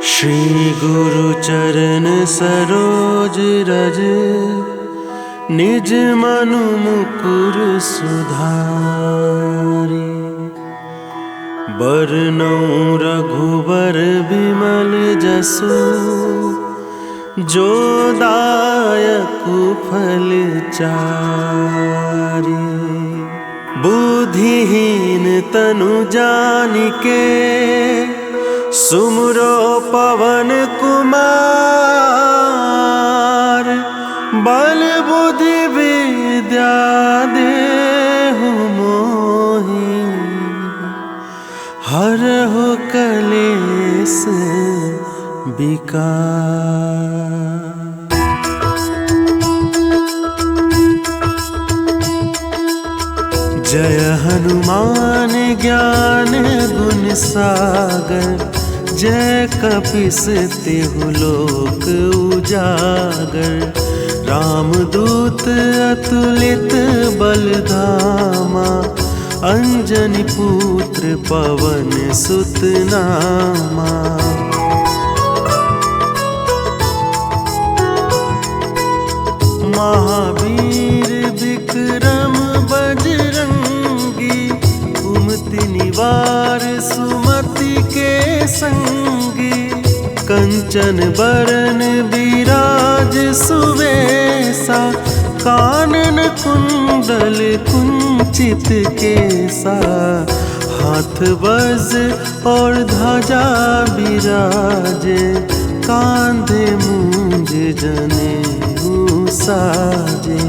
श्री गुरु चरण सरोज रज, निज मनु मुकुर सुधारि। बरनउँ रघुबर बिमल जसु, जो दायकु फल चारि। बुद्धिहीन तनु जानिके, सुमरो पवन कुमार। बल बुद्धि विद्या देहु मोहि, हरहु कलेस विकार। जय हनुमान ज्ञान गुण सागर, जय कपीस तिहु लोक उजागर। रामदूत अतुलित बल धामा, अंजनी पुत्र पवन सुत नामा। महावीर विक्रम बजरंगी, कुमति निवार सुमति के संगी। कंचन बरन विराज सुवेसा, कानन कुंडल कुंचित केसा। हाथ वज्र और ध्वजा विराजे, कांधे मूंज जनेऊ साजे।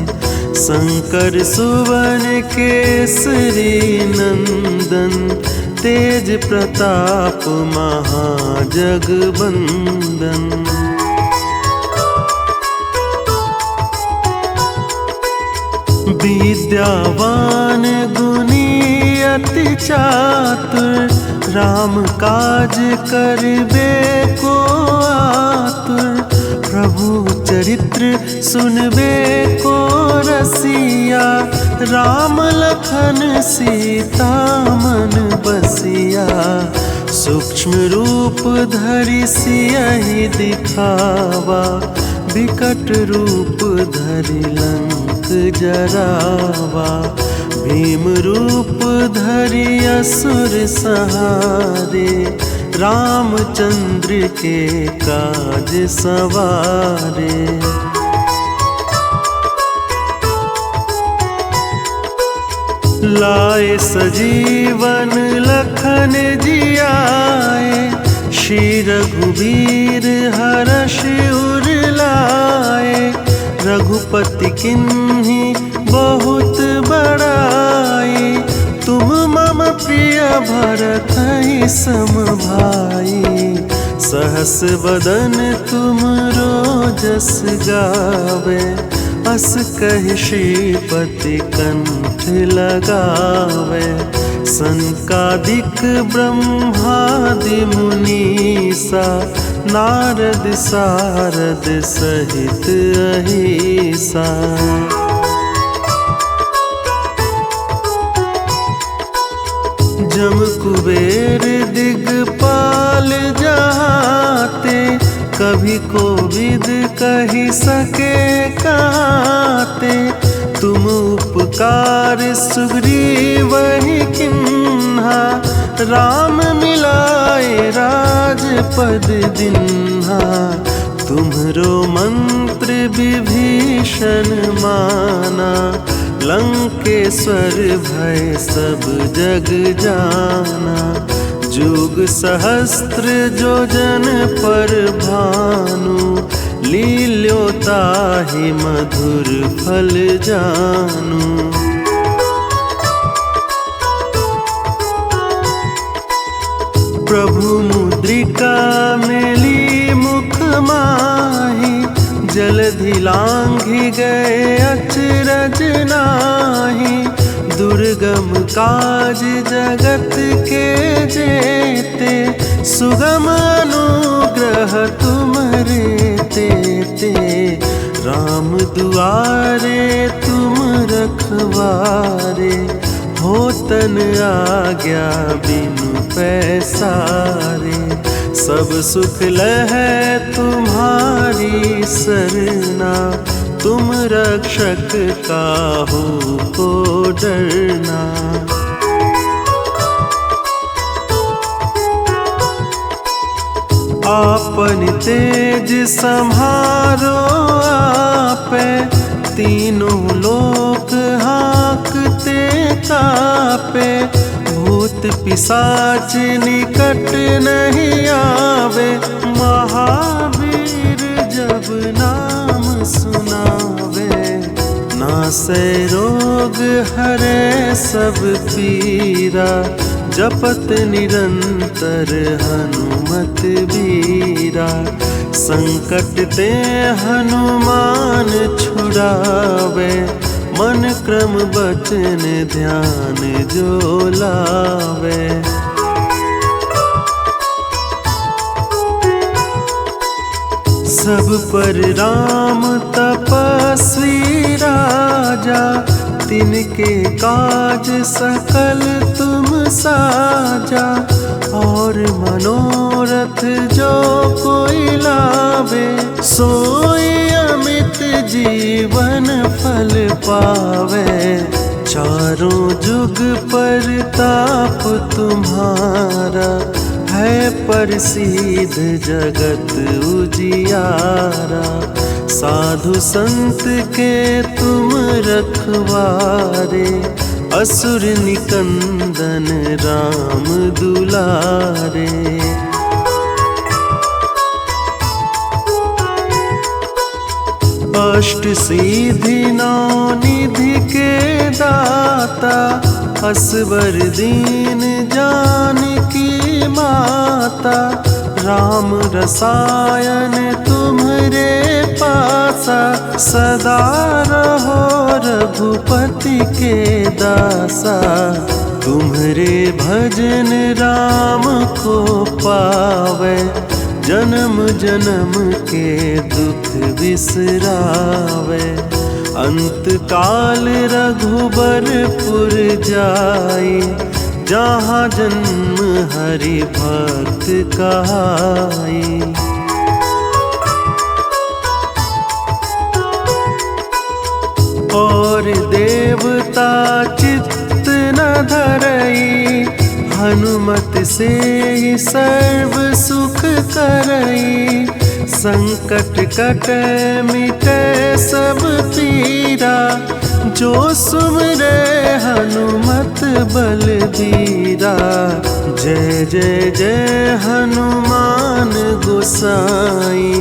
शंकर सुवन केसरी नंदन, तेज प्रताप महाजगबंदन। विद्यावान गुणी अति चातुर, राम काज करबे को आतुर। प्रभु चरित्र सुनबे को रसिया, राम लखन सीता मन बसिया। सूक्ष्म रूप धरि सियहि दिखावा, विकट रूप धरि लंक जरावा। भीम रूप धरि असुर संहारे, रामचंद्र के काज सवारे। लाए सजीवन लखन जियाए, श्री रघुबीर हरष उर लाए। रघुपति किन्ही बहुत बड़ाई, तुम मम प्रिय भरतहि सम भाई। सहस बदन तुमरो जस गावे, अस कहि श्रीपति कंठ लगावे। संकादिक ब्रह्मादि मुनीसा, नारद सारद सहित अहिसा। जम कुबेर दिगपाल जहाते, कभी कोविद कहि सके कहते। तुम उपकार सुग्रीवहि किन्हा, राम मिलाए राजपद दिन्हा। तुम्हरो मंत्र विभीषण माना, लंकेश्वर भय सब जग जाना। जुग सहस्त्र जो जन पर भानु, लील्योताहि मधुर फल जानू। प्रभु मुद्रिका मेली मुख माहि, जलधि लांघि गए अचरज नाहि। दुर्गम काज जगत के जेते, सुगम अनुग्रह तुम्हरे तेते। राम दुआरे तुम रखवारे, होतन आज्ञा बिनु पैसारे। सब सुख लहै तुम्हारी सरना, तुम रक्षक काहू को डरना। आपन तेज सम्हारो आपे, तीनों लोक हाँकते कापे। भूत पिशाच निकट नहीं आवे, महावीर जब नाम सुनावे। नासै रोग हरे सब पीरा, जपत निरंतर हनुमत बीरा। संकट ते हनुमान छुड़ावे, मन क्रम बचन ध्यान जो लावे। सब पर राम तपस्वी राजा, तिनके काज सकल तुम साजा। और मनोरथ जो कोई लावे, सोई अमित जीवन फल पावे। चारों जुग परताप तुम्हारा, है प्रसिद्ध जगत उजियारा। साधु संत के तुम रखवारे, असुर निकंदन राम दुलारे। अष्ट सिद्धि नौ निधि के दाता, असवर दीन जानकी माता। राम रसायन तुम्हरे पासा, सदा रहो रघुपति के दासा। तुम्हरे भजन राम को पावे, जन्म जन्म के दुख बिसरावे। अंत काल रघुबरपुर जाई, जहाँ जन्म हरि भक्त कहाई। और देवता चित्त न धरई, हनुमत से ही सर्व सुख करई। संकट कटे मिटे सब पीरा, जो सुमरे हनुमत बलबीरा। जय जय जय हनुमान गोसाई,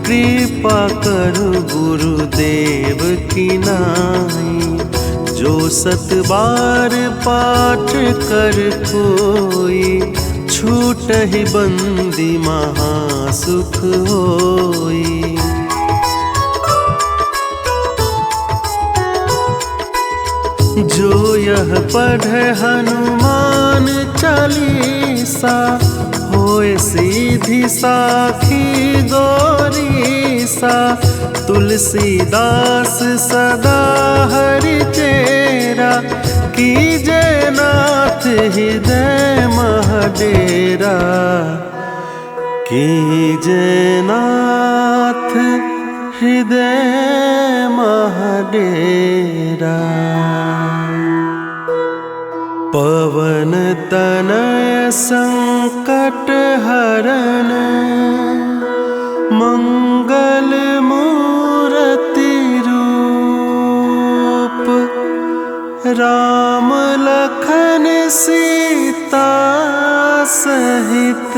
कृपा करो गुरुदेव की नाई। जो 7 बार पाठ कर कोई, छूटहि बंदी महासुख होई। जो यह पढ़े हनुमान चालीसा, होए सीधी साखी गौरीसा। तुलसीदास सदा हरि चेरा, कीजे नाथ हृदय महडेरा। कीजे नाथ हृदय महडेरा। पवन तनय संकट हरन, मंगल मूर्ति रूप। राम लखन सीता सहित,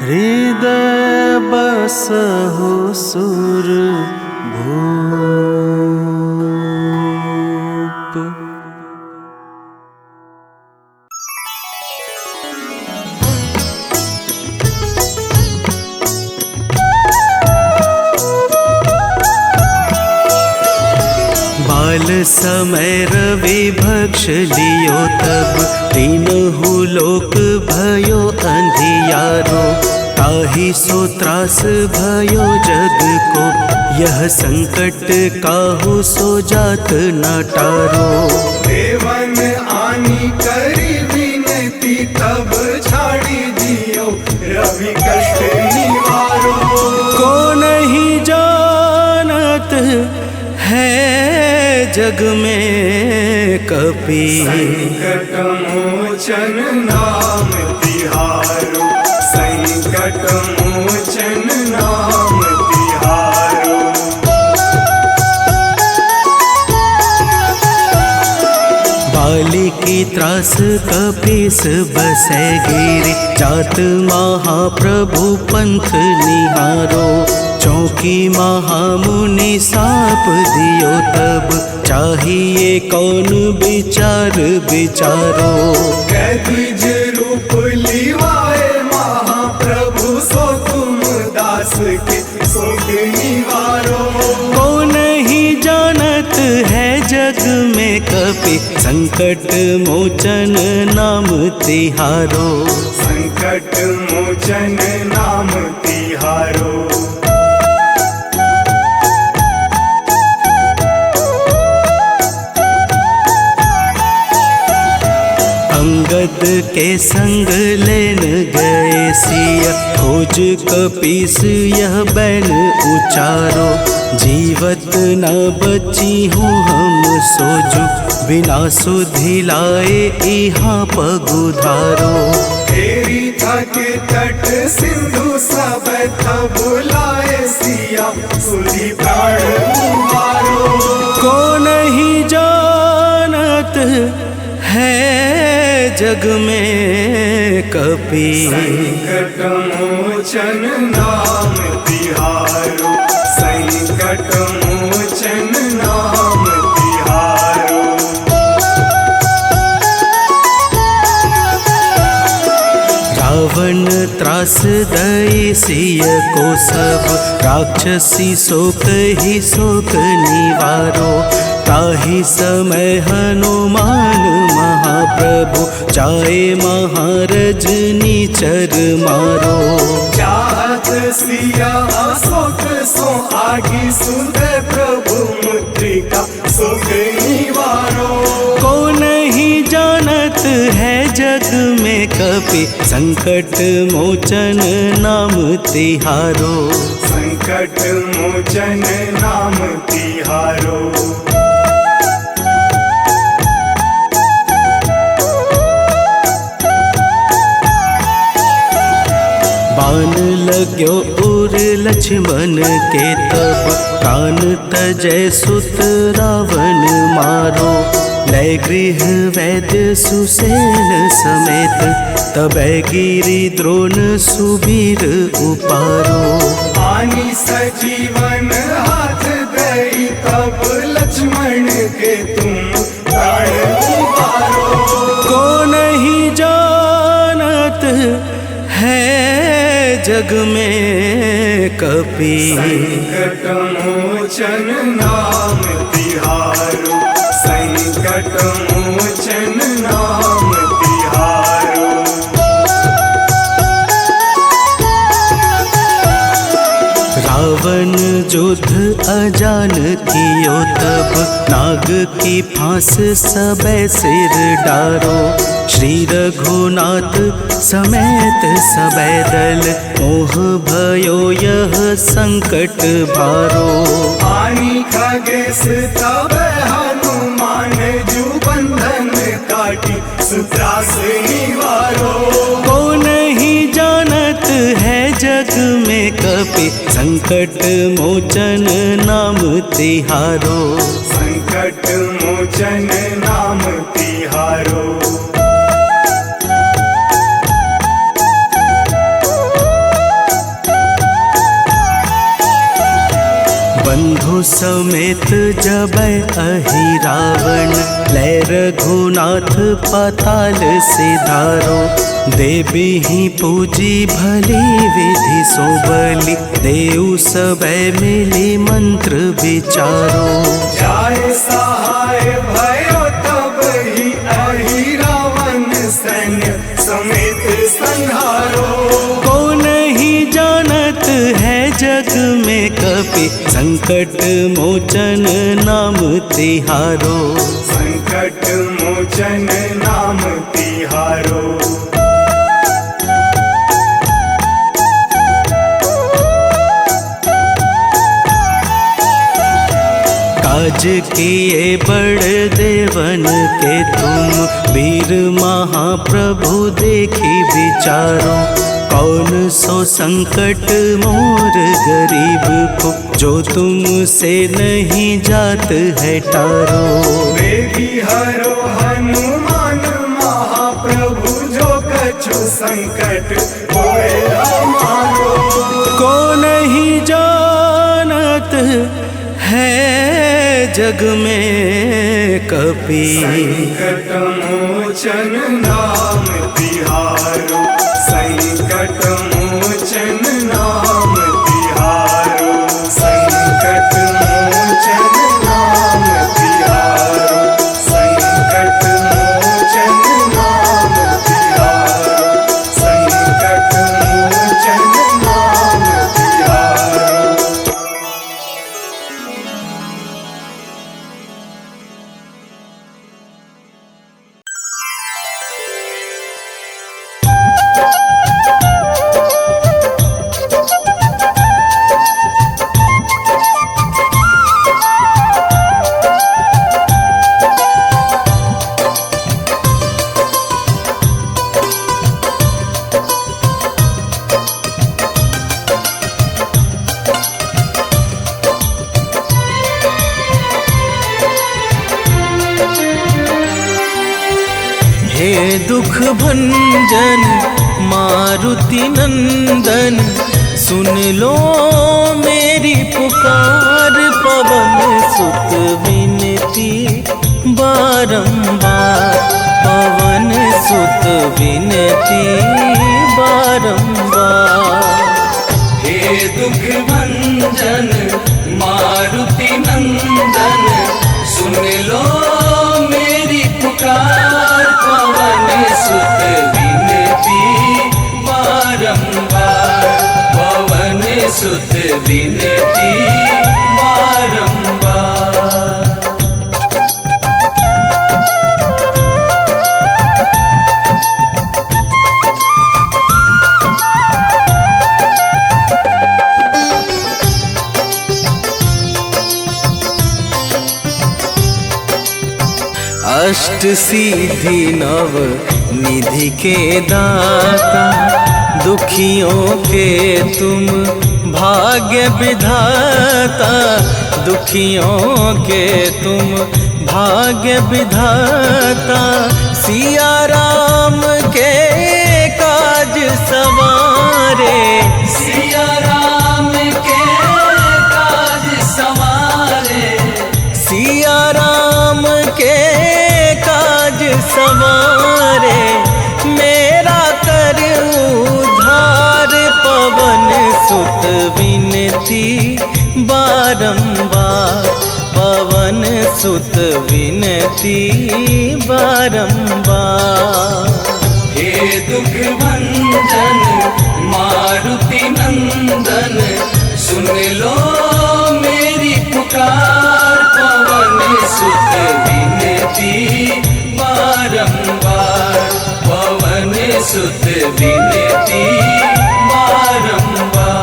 हृदय बसहु सुरभूप। बाल समय रवि भक्ष लियो तब, तीनहु लोक भयो अंधियारो। ताहि सो त्रास भयो जग को, यह संकट काहू सो जात न टारो। देवन आनी करी विनती, तब छाड़ी दियो जग में कपि। संकट मोचन नाम तिहारो, संकट मोचन नाम तिहारो। बाली की त्रास कपीस बसै गिरि, जात महाप्रभु पंथ निहारो। चौकी महामुनि साप दियो तब, चाहिए कौन विचार विचारो। कैद्विज रूप लिवाए महाप्रभु, सो तुम दास के शोक निवारो। कौन ही जानत है जग में कपि, संकट मोचन नाम तिहारो। संकट मोचन नाम तिहारो। अंगद के संग लेन गए सिया, खोज कपीस यह बैन उचारो। जीवत न बची हूँ हम सोजू, बिना सुधि लाए यहाँ पगुधारो। तेरी थक तट सिंधु सब तब बुलाए सिया, सुधि प्राण उबारो। को नहीं जानत है जग में कपि, संकट मोचन नाम तिहारो, संकट मोचन नाम तिहारो। रावण त्रास दई सिय को सब, राक्षसी शोक ही शोक निवारो। ताहि समय हनुमान महाप्रभु, चाहे महारज नीचर मारो। चाहत सिया शोक सो आगी, सुंदर प्रभु मुद्रिका शोक निवारो। को नहीं जानत है जग में कपि, संकट मोचन नाम तिहारो। संकट मोचन नाम तिहारो। बाण लाग्यो उर लक्ष्मण के तब, प्राण तजय सुत रावण मारो। लय गृह वैद्य सुसेन समेत, तबै गिरि द्रोण सुबीर उपारो। आनी सजीवन हाथ दई, तब लक्ष्मण के तुम प्राण उबारो। को नहीं जानत है जग में कपि, संकट मोचन नाम तिहारो, संकट मोचन नाम तिहारो। रावण युद्ध अजान कियो तब, नाग की फांस सबे सिर डारो। श्री रघुनाथ समेत सबे दल, मोह भयो यह संकट भारो। आनी खगेश तब हनुमान, जू बंधन काटी सुत्रास निवारो। को नहीं जानत है जग में कपि, संकट मोचन नाम तिहारो। संकट मोचन नाम तिहारो। बंधु समेत जबै अहि रावण, लय रघुनाथ पाताल सिधारो। देवी ही पूजी भली विधि सो बलि, देव सबे मिली मंत्र विचारो। जाय सहाय भयो तब ही अहि रावण, सैन्य समेत संहारो। को नहीं जानत है जग में कपि, संकट मोचन नाम तिहारो। संकट मोचन नाम तिहारो। काज राज किए बड़ देवन के तुम, वीर महाप्रभु देखी विचारो। कौन सो संकट मोर गरीब को, जो तुमसे नहीं जात है टारो। वेगी हरो हनुमान महाप्रभु, जो कछु संकट होए हमारो। को नहीं जानत है जग में कपि, संकट मोचन नाम तिहारो। संकट मोचन नाम तिहारो। संकट मोचन नाम तिहारो। संकट मोचन नाम तिहारो। संकट मोचन नाम तिहारो। हे दुख भंजन मारुति नंदन, सुन लो मेरी पुकार। पवन सुत विनती बारंबार, पवन सुत विनती बारंबार। हे दुख भंजन मारुति नंदन, सुन लो मेरी पुकार। पवन सुत विनती बारंबार, पवन सुत विनती बारंबार। अष्ट सिद्धि नव निधि के दाता, दुखियों के तुम भाग्य विधाता। दुखियों के तुम भाग्य विधाता, सिया राम के काज सवारे। सिया राम के काज सवारे। सिया राम के काज सवारे, मेरा कर उद्धार। पवन सुत विनती बारंबार, पवन सुत विनती बारंबार। हे दुख भंजन मारुति नंदन, सुन लो मेरी पुकार। पवन सुत विनती बारंबार, पवन सुत विनती बारंबार।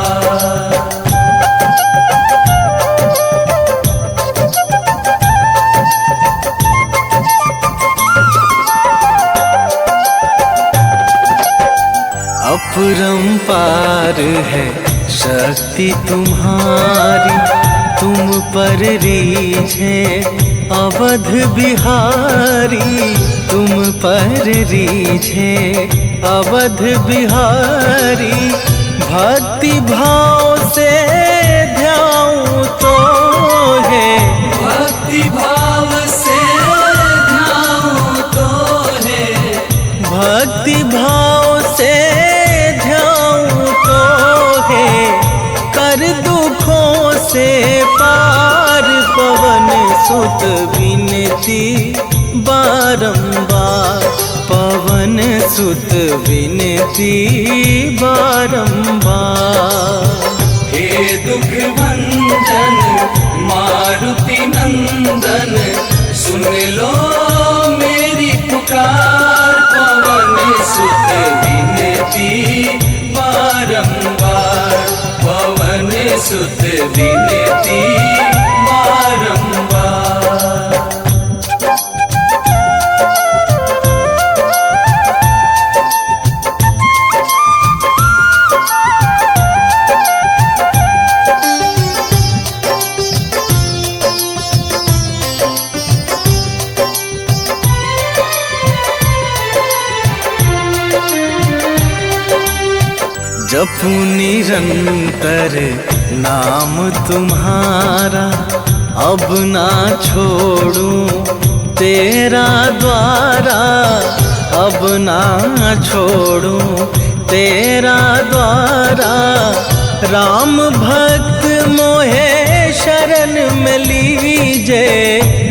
अपरंपार है शक्ति तुम्हारी, तुम पर रीझे अवध बिहारी। तुम पर रीझे अवध बिहारी, भक्ति भाव से ध्याऊं तो है। भक्ति भाव से ध्याऊं तो है। भक्ति भाव से ध्याऊं तो है, कर दुखों से पार। पवन सुत विनती बारंबार, पवन सुत विनती बारंबार। हे दुख भंजन मारुति नंदन, सुन लो मेरी पुकार। पवन सुत विनती बारंबार, पवन सुत विनती बारंबार। जपू निरंतर नाम तुम्हारा, अब ना छोड़ूं तेरा द्वारा, अब ना छोड़ूं तेरा द्वारा। राम भक्त मोहे शरण में लीजे,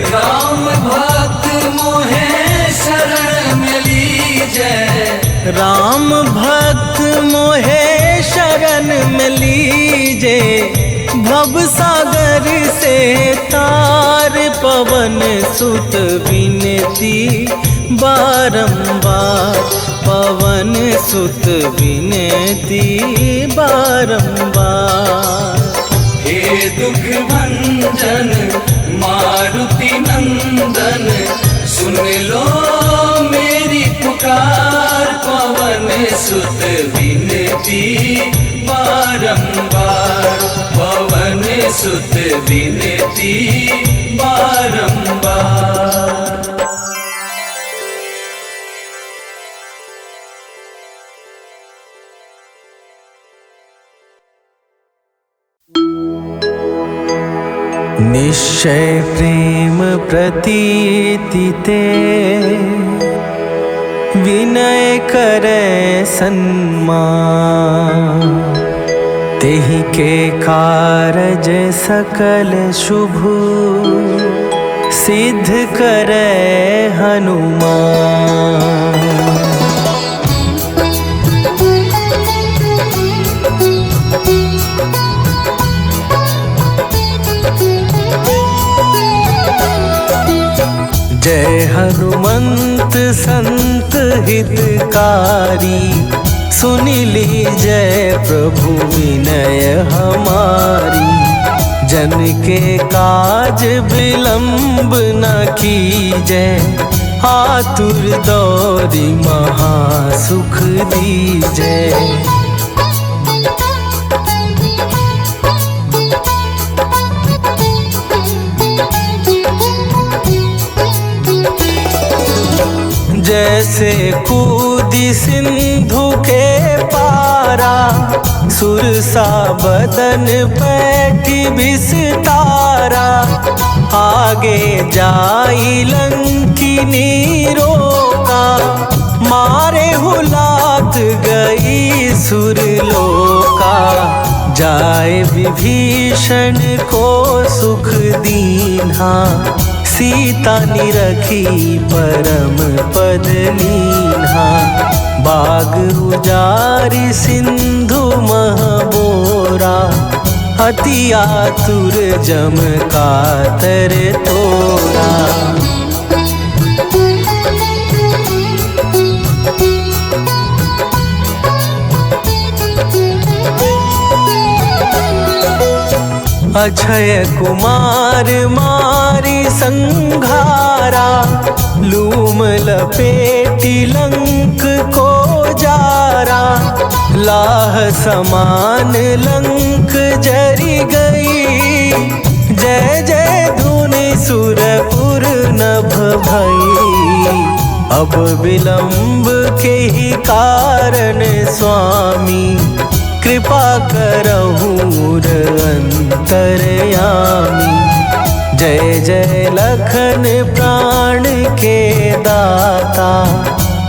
राम भक्त मोहे शरण में लीजे, राम भक्त मोहे शरण में लीजे। भव सागर से तार पवन सुत विनती बारंबार, पवन सुत विनती बारंबार। हे दुख भंजन मारुति नंदन, सुन लो मेरी पुकार, पवन सुत विनती बारंबार, पवन सुत विनती बारंबार। निश्चय प्रेम प्रतीति ते, विनय करे सन्मान। तेहि के कारज सकल शुभ, सिद्ध करे हनुमान। जय हनुमंत संत हितकारी, सुनि लीजय प्रभु विनय हमारी। जन के काज विलंब न कीजय, आतुर दौरी महासुख दीजय। जैसे कूदी सिंधु के पारा, सुरसा बदन बैठी विस्तारा। आगे जाई लंकिनी रोका, मारे हुलात गई सुरलोका। जाए विभीषण को सुख दीन्हा, सीता निरखी परम पद लीन्हा। बाग उजारि सिंधु महबोरा, अति आतुर जम कातर तोरा। अक्षय कुमार मारी संघारा, लूम लपेटी लंक को जारा। लाह समान लंक जरी गई, जय जय धुनि सुरपुर नभ भई। अब विलंब के ही कारण स्वामी, कृपा करहूँ अंतरयामी। जय जय लखन प्राण के दाता,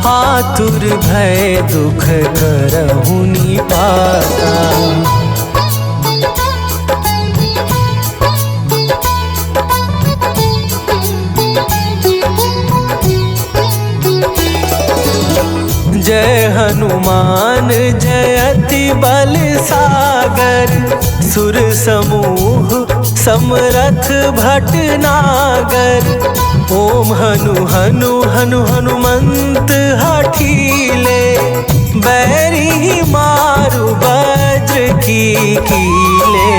आतुर भय दुख करहूँ निपाता। जय हनुमान जयति बल सागर, सुर समूह समरथ भटनागर। ओम हनु हनु हनु हनुमंत हठीले, बैरी मारु वज्र की कीले।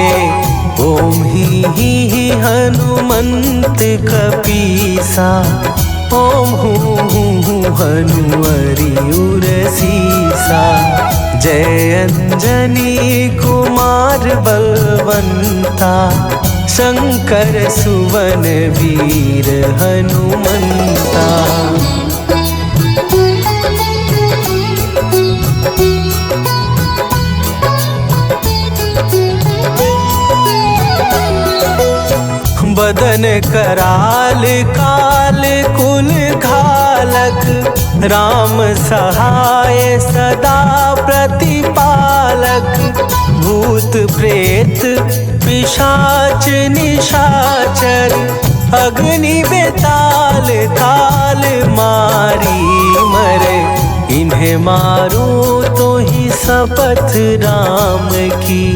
ओम ही हनुमंत कपीसा, ओम हूँ हनुमरि उर सीसा। जय अंजनी कुमार बलवंता, शंकर सुवन वीर हनुमंता। बदन कराल काल कुल घालक, राम सहाय सदा प्रतिपालक। भूत प्रेत पिशाच निशाचर, अग्नि बेताल ताल मारी मरे। इन्हें मारूं तो ही शपथ राम की,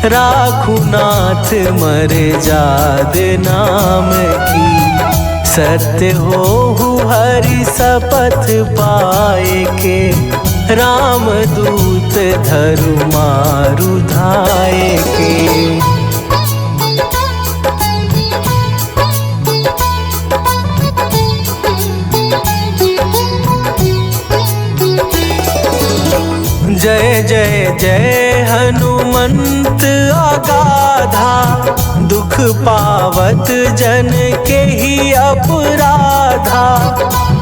राखू नाथ मर जाद नाम की। सत्य हो हरि शपथ पाए के, राम दूत धरु मारु धाए के। जय जय जय हनुमंत अगाधा, दुख पावत जन के ही अपराधा।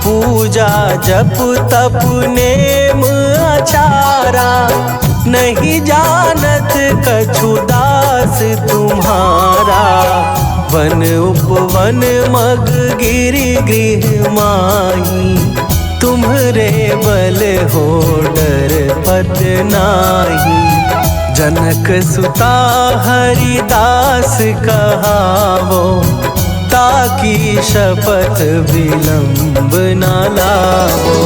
पूजा जप तप नेम आचारा, नहीं जानत कछु दास तुम्हारा। वन उपवन मग गिरि गृह माही, तुम्हरे बल हो डर पत नाही। जनक सुता हरिदास कहावो, ताकि शपथ विलंब न लावो।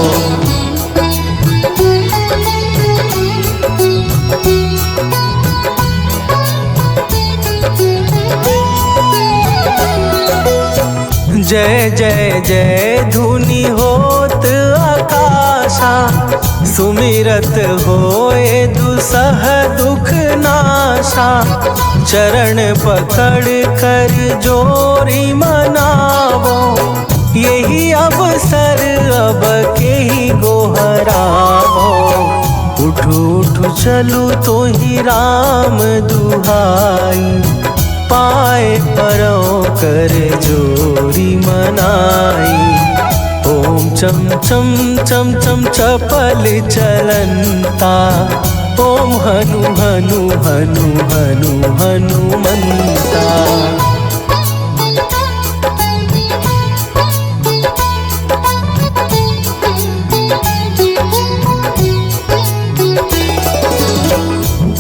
जय जय जय धुनि होत आकाशा, सुमिरत होए दुसह दुख नाशा। चरण पकड़ कर जोरी मनावो, यही अवसर अब के ही गोहरावो। उठ उठ चलू तो ही राम दुहाई, पाए परो कर जोरी मनाई। ओम चम चम चम चम चपल चलंता, ओम हनु हनु हनु हनु हनुमंता।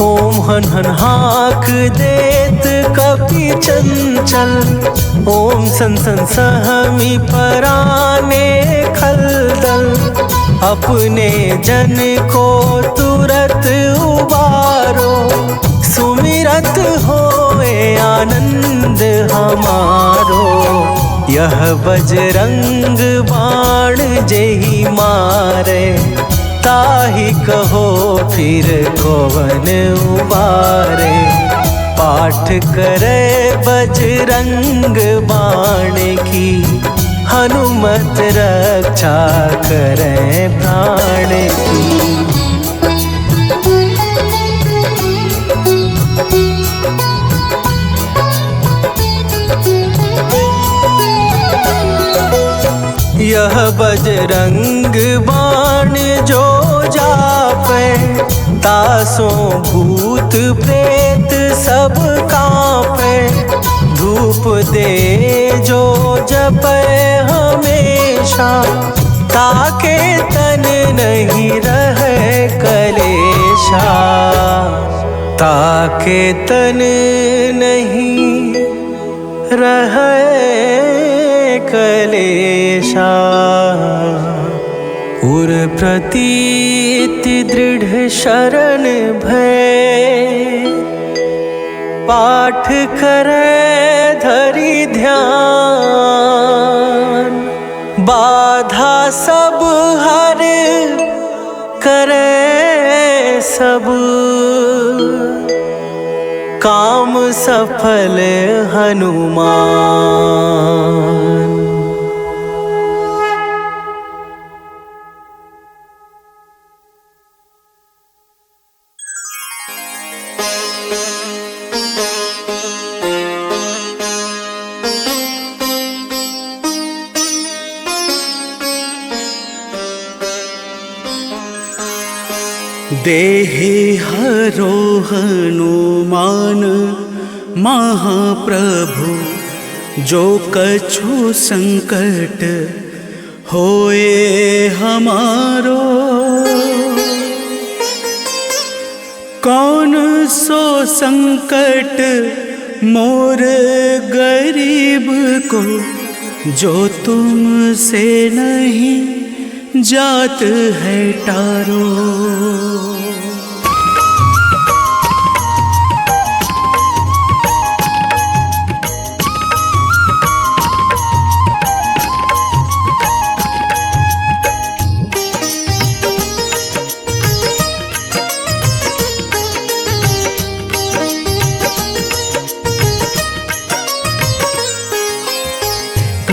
ओम हन हन हाक देत कपि चंचल, ओम सन सन सहमी पराने खलदल। अपने जन को तुरत उबारो, सुमिरत होए आनंद हमारो। यह बजरंग बाण जेहि मारे, ताहि कहो फिर कौन उबारे। पाठ करे बजरंग बाण की, हनुमत रक्षा करे प्राण की। यह बजरंग बाण जो जापे, तासों भूत प्रेत सब कांपे। धूप दे जो जपे हमेशा, ताके तन नहीं रहे कलेशा। ताके तन नहीं रहे कलेशा। उर प्रतीति दृढ़ शरण भय, पाठ करे धरि ध्यान। बाधा सब हर करे सब, काम सफल हनुमान। देहे हरो हनुमान महाप्रभु, जो कछु संकट होए हमारो, कौन सो संकट मोर गरीब को, जो तुमसे नहीं जात है टारो।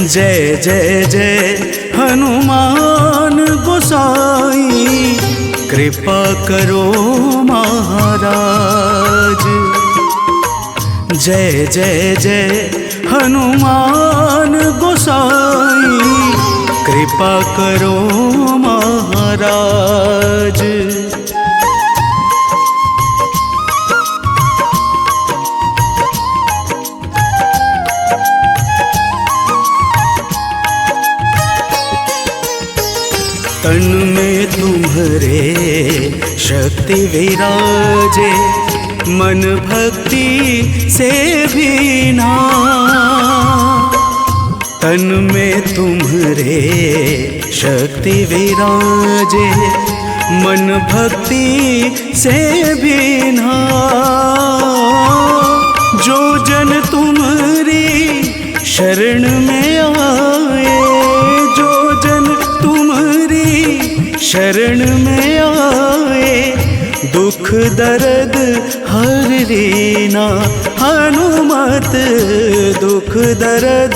जय जय जय हनुमान गोसाई, कृपा करो महाराज। जय जय जय हनुमान गोसाई, कृपा करो महाराज। तन में तुम्हारे शक्ति विराजे, मन भक्ति से भीना। तन में तुम्हारे शक्ति विराजे, मन भक्ति से भीना। जो जन तुम्हारी शरण में आए, जो जन तुम्हारी शरण में आए, दुख दर्द हर लेना। हनुमत दुख दर्द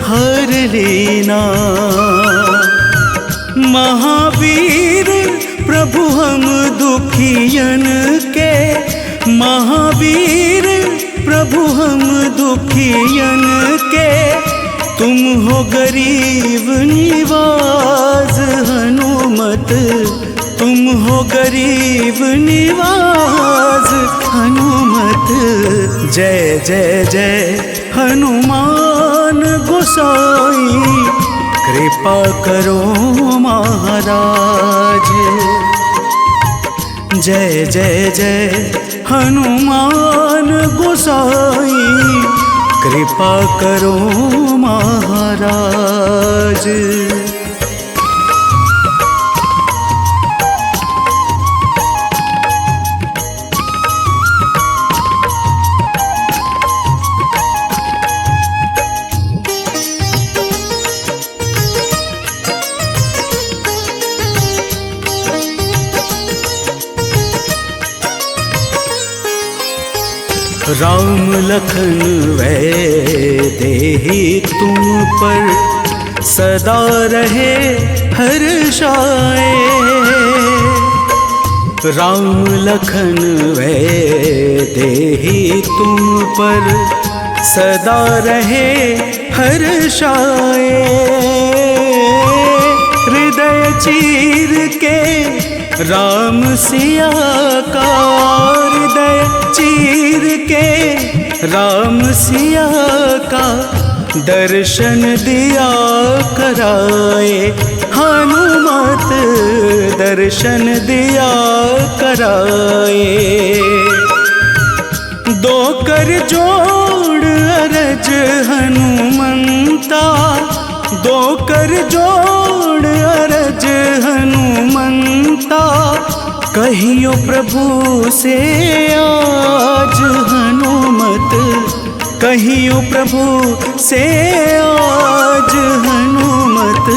हर लेना। महावीर प्रभु हम दुखियन के, महावीर प्रभु हम दुखियन के, तुम हो गरीब निवाज हनुमत, तुम हो गरीब निवाज हनुमत। जय जय जय हनुमान गोसाई, कृपा करो महाराज। जय जय जय हनुमान गोसाई, कृपा करो महाराज। राम लखन वै देहि तुम पर, सदा रहे हर्षाए। राम लखन वै देहि तुम पर, सदा रहे हर्षाए। हृदय चीर के राम सिया का, हृदय चीर के राम सिया का, दर्शन दिया कराए। हनुमत दर्शन दिया कराए। दो कर जोड़ अरज हनुमंता, दो कर जोड़ अरज हनुमंता। कहियो प्रभु से आज हनुमत, कहियो प्रभु से आज हनुमत।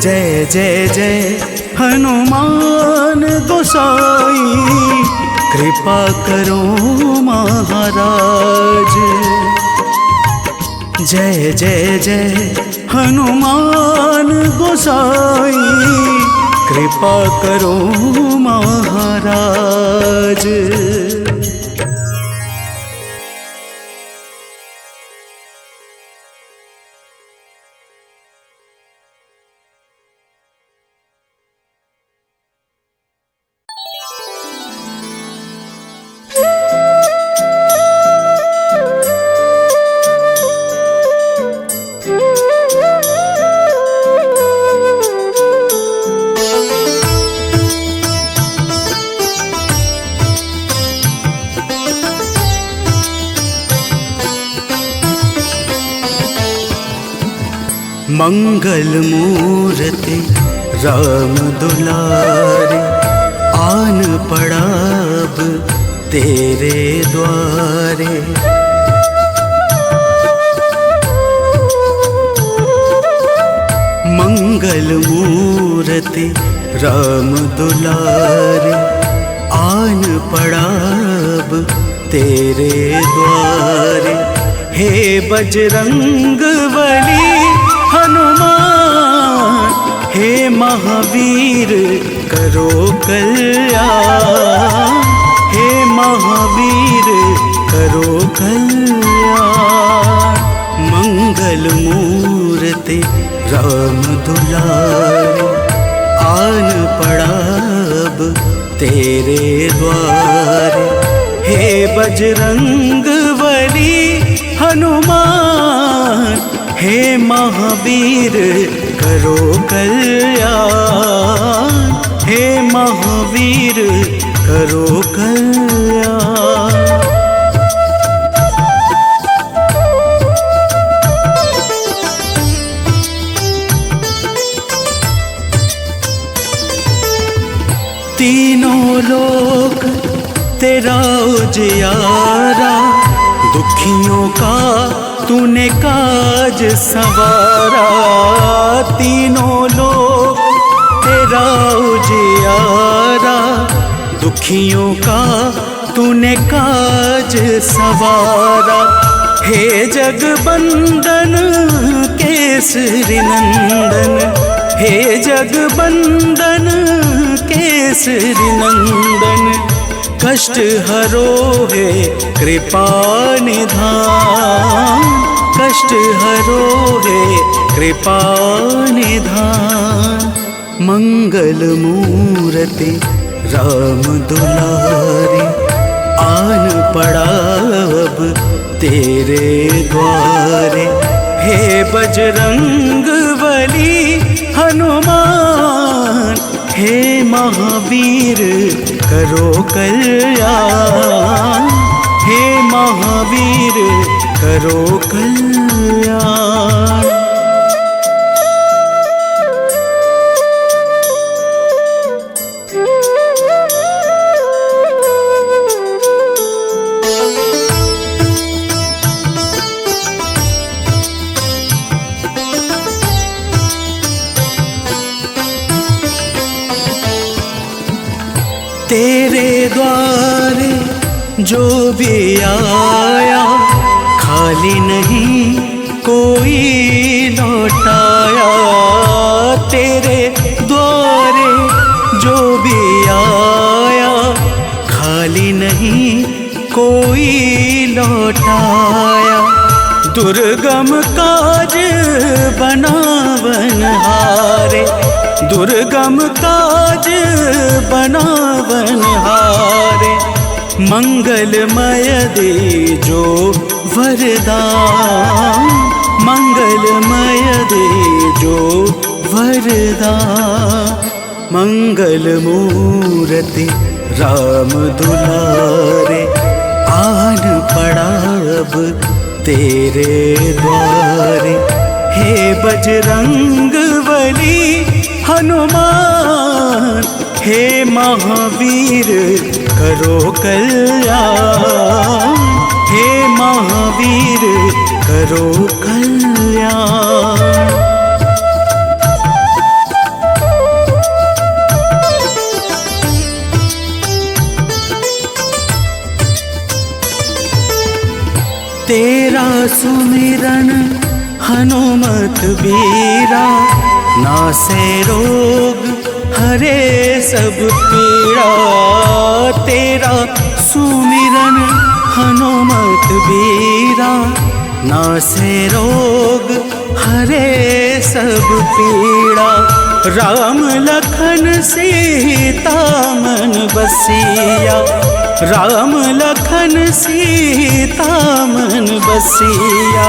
जय जय जय हनुमान गोसाई, कृपा करो महाराज। जय जय जय हनुमान गोसाई, कृपा करो महाराज। मंगल मूर्ति राम दुलारे, आन पड़ा अब तेरे द्वारे। मंगल मूर्ति राम दुलारे, आन पड़ा अब तेरे द्वारे। हे बजरंग बली हनुमान, हे महावीर करो कल्याण, हे महावीर करो कल्याण। मंगल मूर्ति राम दुलारे, आन पड़ा अब तेरे द्वारे। हे बजरंग बली हनुमान, हे महावीर करो कल्याण, हे महावीर करो कल्याण। तीनों लोक तेरा उजियारा, दुखियों का तूने काज संवारा। तीनों लोक तेरा उजियारा, दुखियों का तूने काज संवारा। हे जगबंदन केसरी नंदन, हे जगबंदन केसरी नंदन। कष्ट हरो है कृपा निधान, कष्ट हरो है कृपा निधान। मंगल मूर्ति राम दुलारे, आन पड़ा अब तेरे द्वारे। हे बजरंग बली हनुमान, हे महावीर करो कल्याण, हे महावीर करो कल्याण। तेरे द्वारे जो भी आया, खाली नहीं कोई लौटाया। तेरे द्वारे जो भी आया, खाली नहीं कोई लौटाया। दुर्गम काज बनावनहारे, दुर्गम काज बनावनहारे। मंगलमय दे जो वरदान, मंगलमय दे जो वरदान। मंगल मूर्ति राम दुलारे, आन पड़ा अब तेरे द्वारे। हे बजरंग बली हनुमान, हे महावीर करो कल्याण, हे महावीर करो कल्याण। तेरा सुमिरन हनुमत बीरा, नासे रोग हरे सब पीड़ा। तेरा सुमिरन हनुमत बीरा, नासे रोग हरे सब पीड़ा। राम लखन सीता मन बसिया, राम लखन सीता मन बसिया।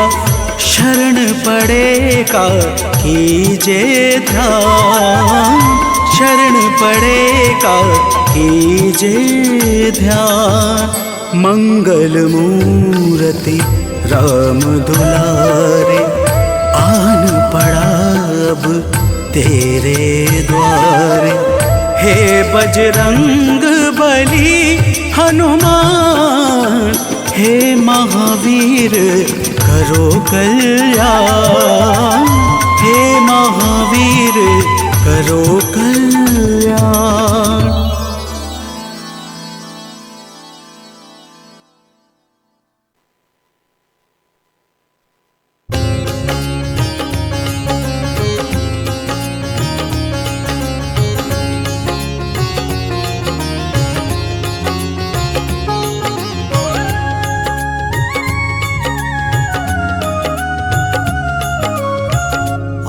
शरण पड़ेगा कीजे ध्यान, शरण पड़ेगा कीजे ध्यान। मंगल मूर्ति राम दुलारे, आन पड़ा अब तेरे द्वार। हे बजरंग बली हनुमान, हे महावीर करो कल्याण, हे महावीर करो कल्याण।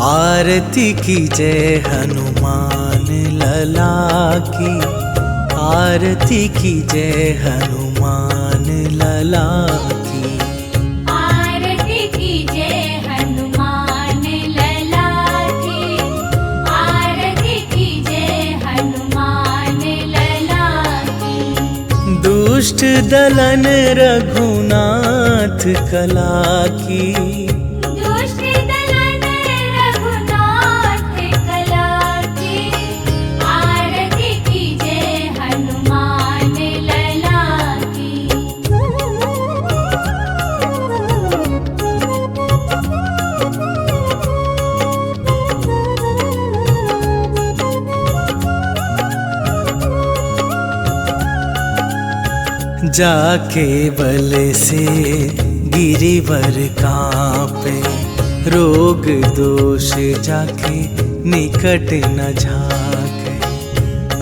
आरती की जय हनुमान लला की, आरती की जय हनुमान लला की। आरती की जय हनुमान लला की, आरती की जय हनुमान लला की। दुष्ट दलन रघुनाथ कला की, जाके बल से गिरिवर कांपे, रोग दोष जाके निकट न झाके।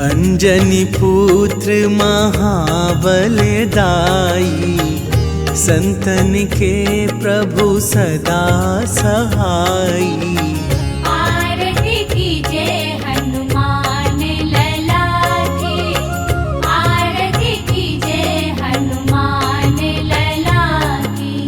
अंजनी पुत्र महाबलदाई, संतन के प्रभु सदा सहाई। आरती की जय हनुमान लला की, आरती की जय हनुमान लला की।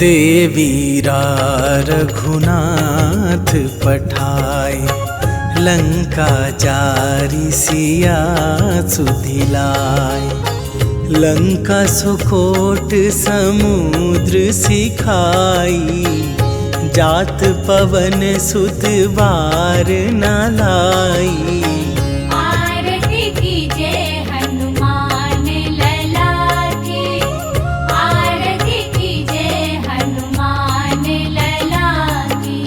देवीरा रघुनाथ पठाए, लंका जारी सिया सुधिलाए। लंका सुकोट समुद्र सिखाई, जात पवन सुत बार न लाई। आरती की जय हनुमान लला की, आरती की जय हनुमान लला की।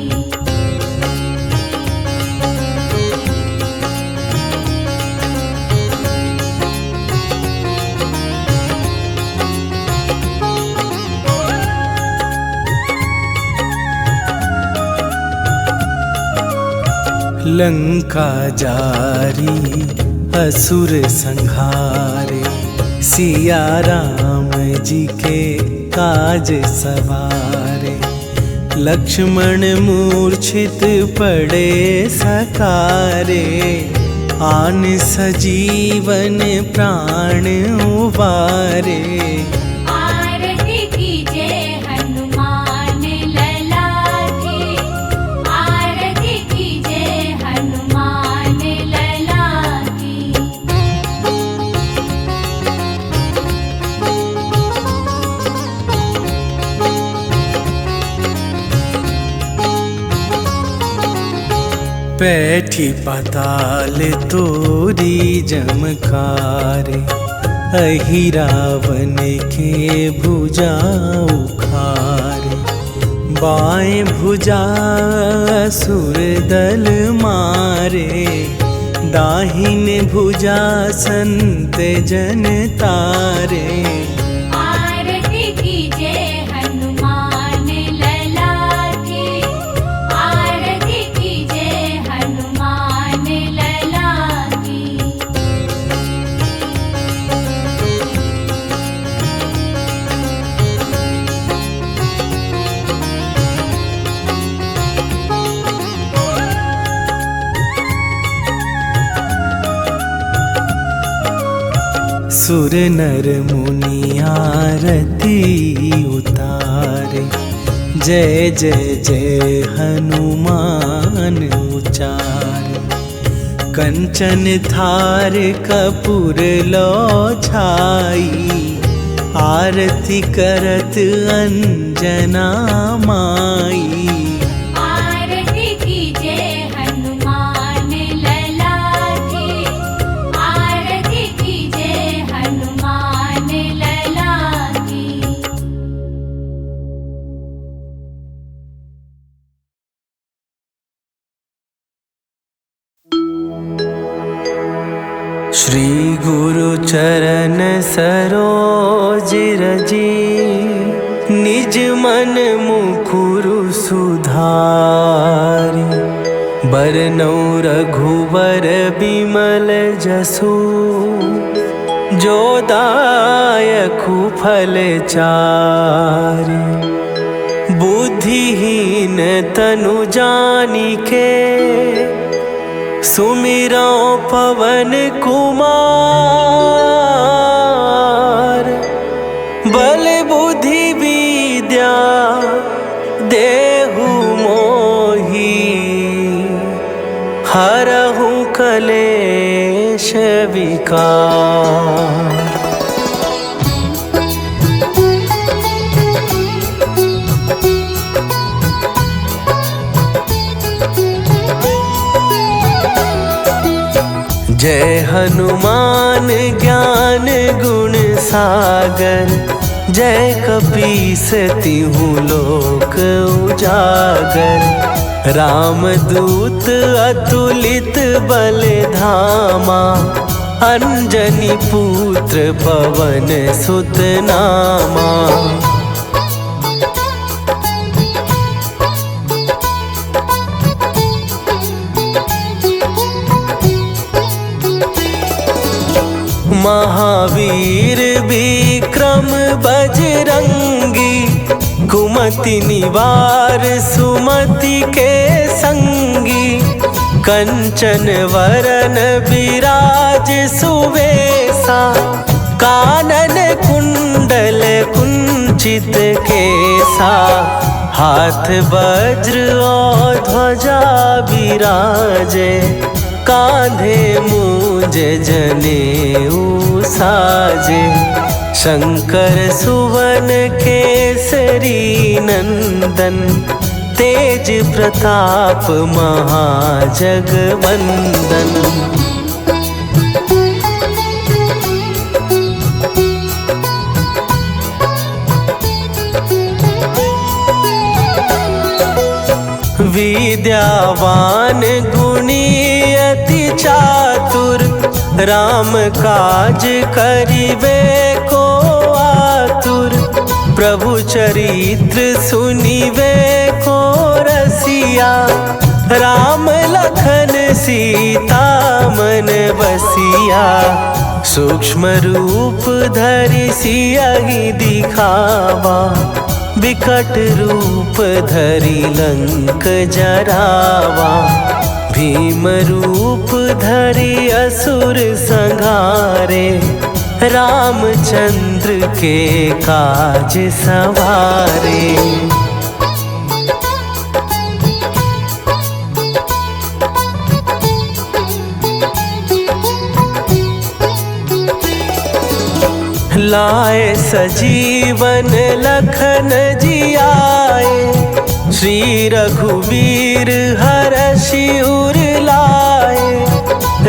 लंका जारी असुर संहारे, सिया राम जी के काज सवारे। लक्ष्मण मूर्छित पड़े सकारे, आन सजीवन प्राण उबारे। आरती की जय हनुमान लला की, आरती की जय हनुमान लला की। बैठी पाताल तोरी जमकारे, अहि रावण के भुजा उखारे। बाएं भुजा असुर दल मारे, दाहिन भुजा संत जन तारे। आरती की जय हनुमान लला की, आरती की जय हनुमान लला की। सुर नर मुनि आरती उतारे, जय जय जय हनुमान उचारे। कंचन थार कपूर लो छाई, आरती करत अंजना माई। आरती कीजे हनुमान लला की, आरती कीजे हनुमान लला की। श्री गुरु चरण सरोज रजी, निज मन मुकुरु सुधारि। बरनौ रघुवर बिमल जसु, जो दायकु फल चारि। बुद्धिहीन तनु जानिके, सुमिरौ पवन कुमार। बल बुद्धि विद्या देहु मोहि, हरहु कलेश विकार। जय हनुमान ज्ञान गुण सागर, जय कपीस तिहु लोक उजागर। रामदूत अतुलित बल धामा, अंजनी पुत्र पवन सुत नामा। महावीर विक्रम बजरंगी, कुमति निवार सुमति के संगी। कंचन वरन विराज सुवेशा, कानन कुंडल कुंचित केसा। हाथ वज्र और ध्वजा विराजे, कांधे मूंज जनेऊ साजे। शंकर सुवन केसरी नंदन, तेज प्रताप महाजगवंदन। विद्यावान गुणी अति चातुर, राम काज करिबे को आतुर। प्रभु चरित्र सुनिबे को रसिया, राम लखन सीता मन बसिया। सूक्ष्म रूप धरि सियहि दिखावा, विकट रूप धरि लंक जरावा। भीम रूप धरि असुर संहारे, रामचंद्र के काज सवारे। लाए सजीवन लखन जियाए, श्री रघुवीर हरषि उर लाए।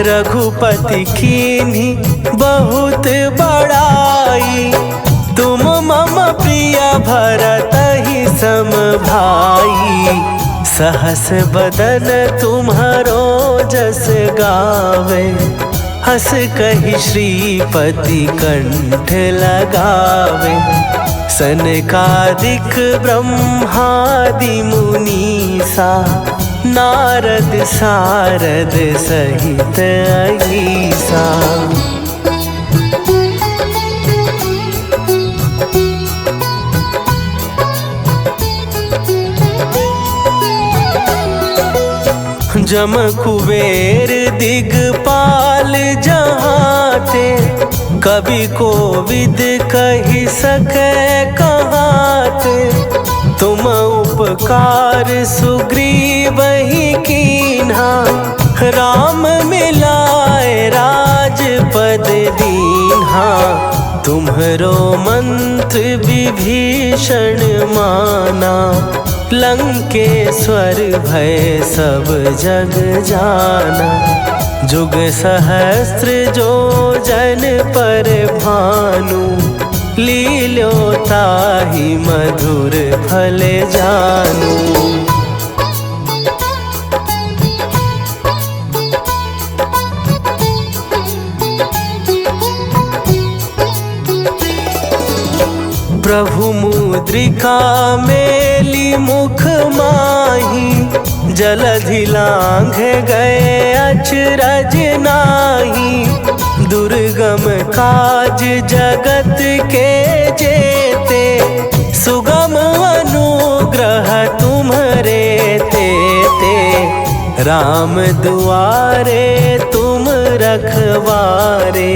रघुपति कीन्ही बहुत बड़ाई, तुम मम प्रिय भरतहि सम भाई। सहस बदन तुम्हारो जस गावे, हस कहि श्रीपति कंठ लगावे। सनकादिक ब्रह्मादि मुनीसा, नारद सारद सहित अहिसा। जम कुबेर दिगपाल जहाते, कवि कोविद कहि सकै कहाते। तुम उपकार सुग्रीवहि कीन्हा, राम मिलाए राजपद दीन्हा, तुम्हरो मंत्र विभीषण माना। लंकेश्वर भय सब जग जाना, जुग सहस्त्र जो जन पर भानु। लील्यो ताहि मधुर फल जानू। प्रभु मुद्रिका मेली मुख माही, जलधि लांघ गए अचरज नाही। दुर्गम काज जगत के जेते, सुगम अनुग्रह तुम्हरे तेते। राम दुआरे तुम रखवारे,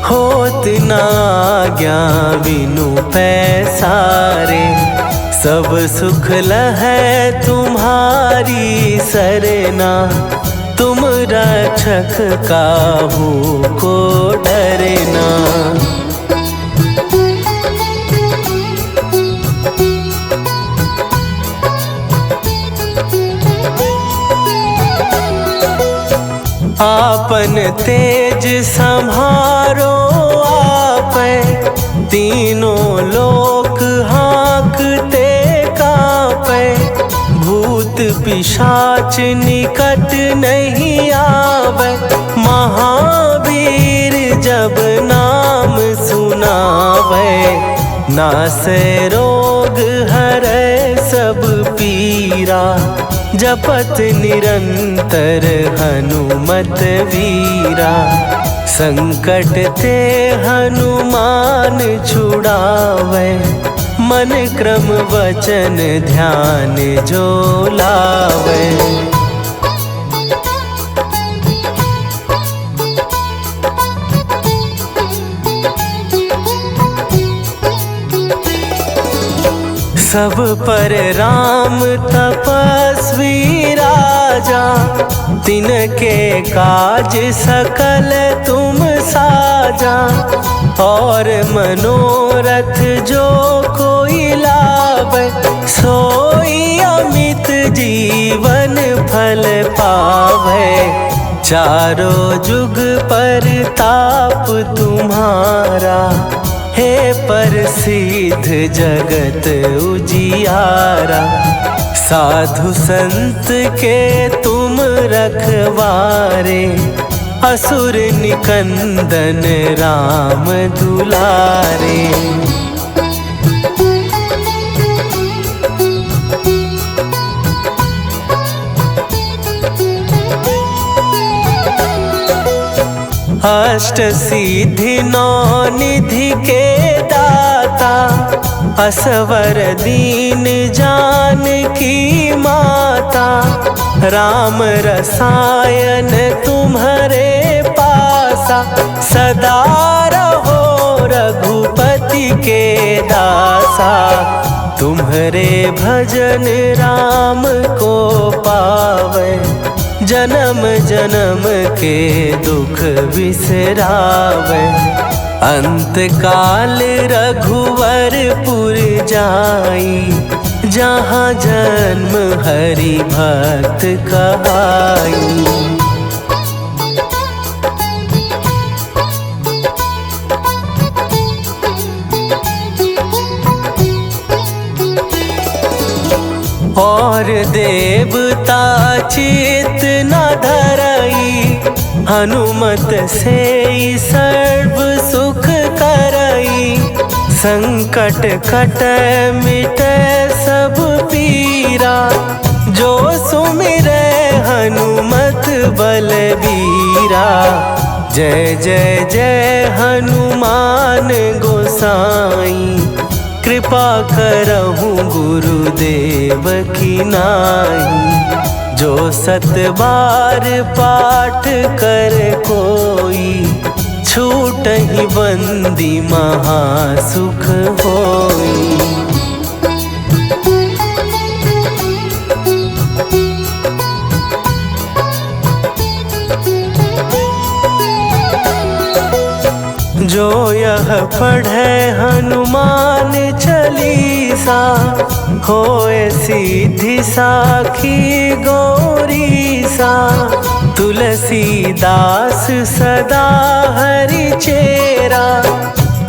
होत ना आज्ञा बिनु पैसारे। सब सुख लहै तुम्हारी सरना, तुम रक्षक काहू को डरना। आपन तेज सम्हारो आपै, तीनों लोक हाँकते कांपै। भूत पिशाच निकट नहीं आवे, महावीर जब नाम सुनावे। नासै रोग हरै सब पीरा, जपत निरंतर हनुमत वीरा। संकट ते हनुमान छुड़ावे, मन क्रम वचन ध्यान जो लावे। सब पर राम तपस्वी राजा, तिनके काज सकल तुम साजा। और मनोरथ जो कोई लावे, सोई अमित जीवन फल पावे। चारों जुग परताप तुम्हारा, हे प्रसिद्ध जगत उजियारा। साधु संत के तुम रखवारे, असुर निकंदन राम दुलारे। अष्ट सिद्धि नौ निधि के दाता, असवर दीन जानकी माता। राम रसायन तुम्हारे पासा, सदा रहो रघुपति के दासा। तुम्हारे भजन राम को पावे, जन्म जन्म के दुख बिसरावे। अंत काल रघुवरपुर जाई, जहाँ जन्म हरि भक्त कहाई। और देवता चित न धरई, हनुमत से सर्व सुख करई। संकट कट मिट सब पीरा, जो सुमिरै हनुमत बलबीरा। जय जय जय हनुमान गोसाई, कृपा करहु गुरुदेव की नाई। जो सत बार पाठ कर कोई, छूटहि बंदी महासुख होई। पढ़े हनुमान चालीसा, होए सीधी साखी गौरी सा। तुलसीदास सदा हरि चेरा,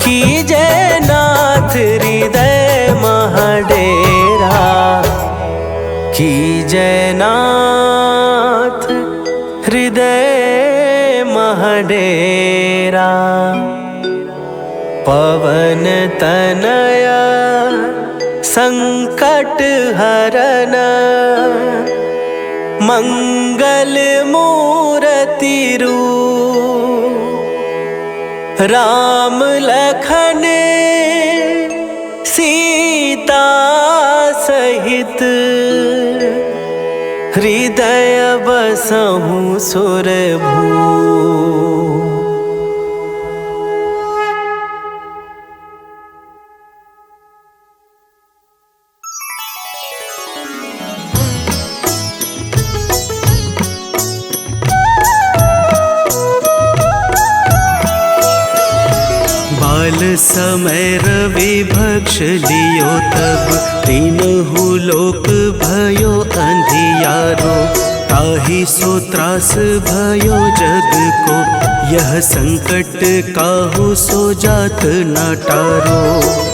कीजय नाथ हृदय महडेरा। कीजय नाथ हृदय महडेरा। पवन तनया संकट हरन, मंगल मूर्ति रूप। राम लखन सीता सहित, हृदय बसहु सुरभूप। बाल समय रवि भक्ष लियो तब, तीनहु लोक भयो अंधियारो। ताहि सो त्रास भयो जग को, यह संकट काहू सो जात न टारो।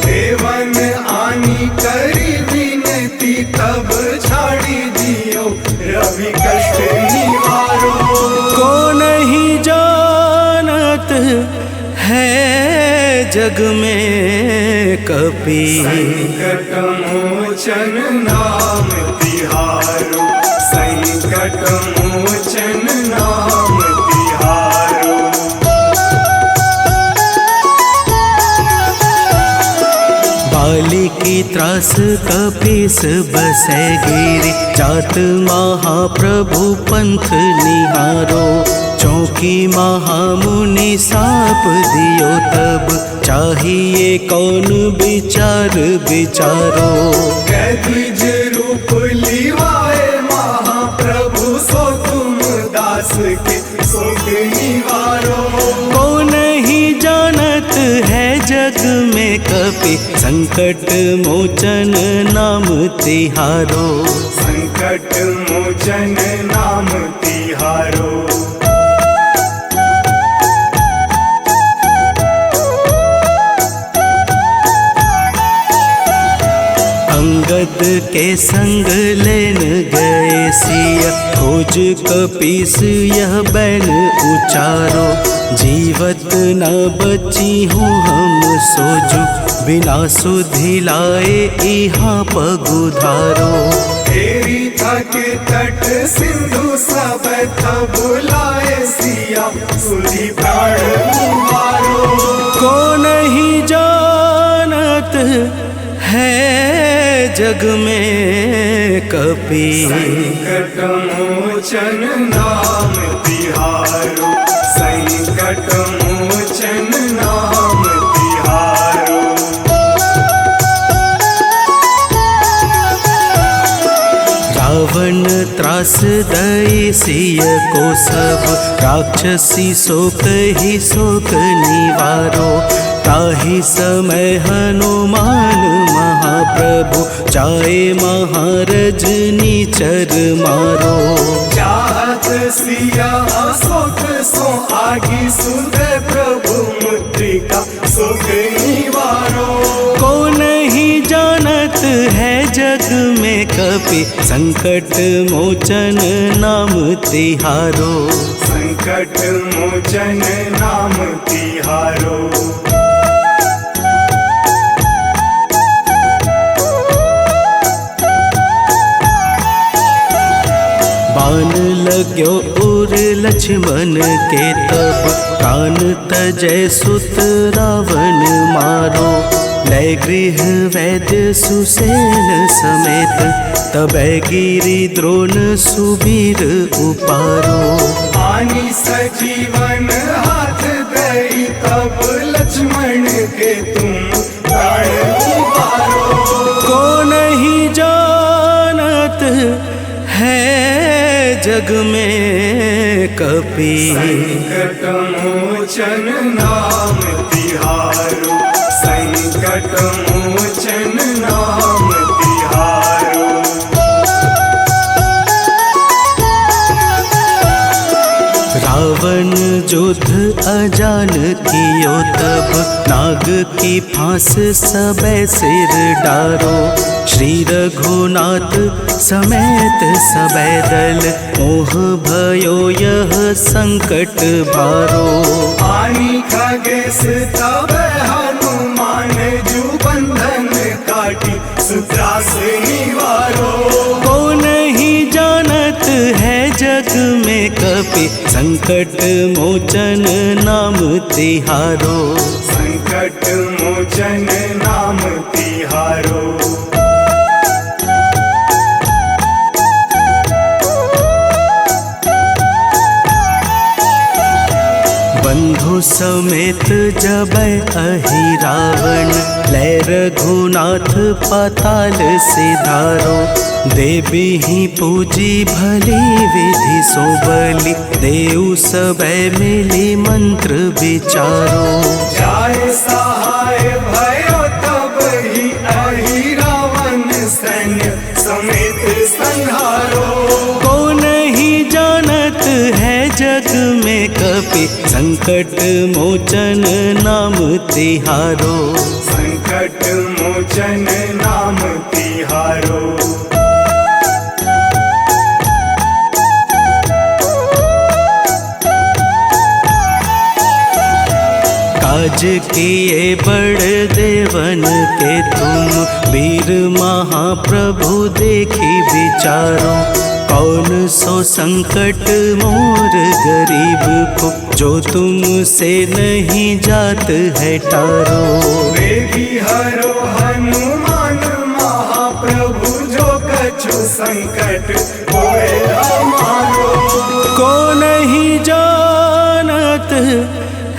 देवन आनी करी विनती, तब छाड़ी दियो रवि कष्ट निवारो। को नहीं जानत है जग में कपि, संकट मोचन नाम तिहारो। संकट मोचन नाम तिहारो। बाली की त्रास कपीस बसे गिरि, जात महाप्रभु पंथ निहारो। चौकी महामुनि साप दियो तब, चाहिए कौन विचार विचारो। कैद्विज रूप लिवाए महाप्रभु, सो तुम दास के शोक निवारो। को नहीं जानत है जग में कपि, संकट मोचन नाम तिहारो। संकट मोचन नाम तिहारो। अंगद के संग लेन गए सिया, खोज कपीस यह बैन उचारो। जीवत न बची हूँ हम सोजू, बिना सुधि लाए इहाँ पगुधारो। तेरी थक तट सिंधु सब तब लाए सिया, सुधि प्राण उबारो। को नहीं जानत है जग में कपि, संकट मोचन नाम तिहारो। संकट मोचन नाम तिहारो। रावण त्रास दई सिय को सब, राक्षसी शोक ही शोक निवारो। ताहि समय हनुमान महाप्रभु, चाहे महारजनी चर मारो। चाहत सिया शोक सो आगी, सुध प्रभु मुद्रिका शोक निवारो। को नहीं जानत है जग में कपि, संकट मोचन नाम तिहारो। संकट मोचन नाम तिहारो। बाण लाग्यो उर लक्ष्मण के तब, प्राण तजय सुत रावण मारो। लय गृह वैद्य सुसेन समेत, तबै गिरि द्रोण सुबीर उपारो। आनी सजीवन हाथ दई, तब लक्ष्मण के तुम प्राण उबारो। को नहीं जानत है जग में कपि, संकट मोचन नाम तिहारो। अजान कियो तब नाग की फांस सबे सिर डारो। श्री रघुनाथ समेत सबे दल मोह भयो यह संकट भारो। आनी खगेश तब हनुमान जू बंधन काटी सुत्रास निवारो। को नहीं जानत है जग में कपि संकट मोचन नाम तिहारो। संकट मोचन नाम तिहारो। बंधु समेत जबै अहि रावण लै रघुनाथ पाताल सिधारो। देवी ही पूजी भली विधि सो बलि देव सबे मिली मंत्र विचारो। जाय सहाय भयो तब ही अहि रावण सैन्य समेत संहारो। को नहीं जानत है जग में कपि संकट मोचन नाम तिहारो। संकट मोचन नाम तिहारो। काज किए बड़ देवन के तुम वीर महाप्रभु देखी विचारो। कौन सो संकट मोर गरीब को जो तुमसे नहीं जात है टारो। वेगी हरो हनुमान महाप्रभु जो कछु संकट होए हमारो। को नहीं जानत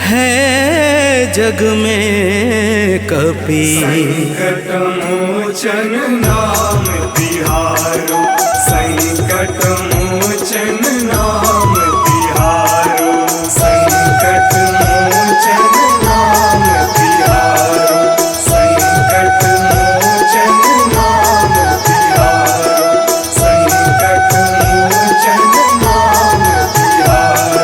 है जग में कपि संकट मोचन नाम तिहारो। संकट मोचन नाम तिहारो। संकट मोचन नाम तिहारो। संकट मोचन नाम तिहारो। संकट मोचन नाम तिहारो।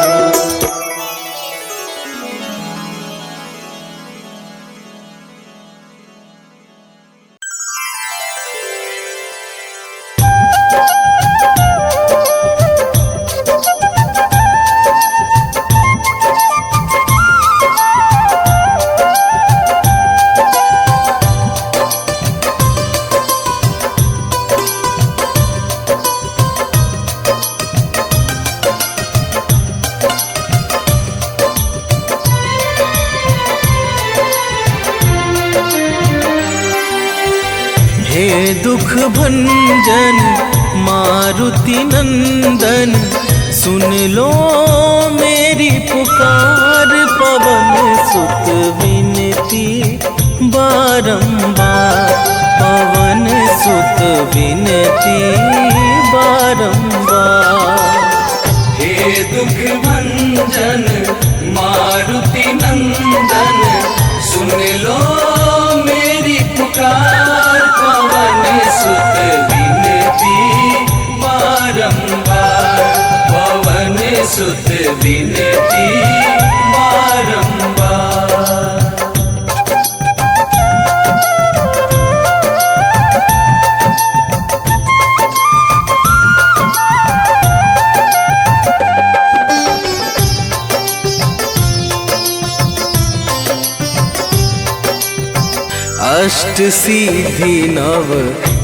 हे दुख भंजन मारुति नंदन सुन लो मेरी पुकार। पवन सुत विनती बारंबार। पवन सुत विनती बारंबार। हे दुख भंजन मारुति नंदन सुन लो मेरी पुकार। पवन सुत विनती बारंबार। पवन सुत विनती बारंबार। अष्ट सिद्धि नव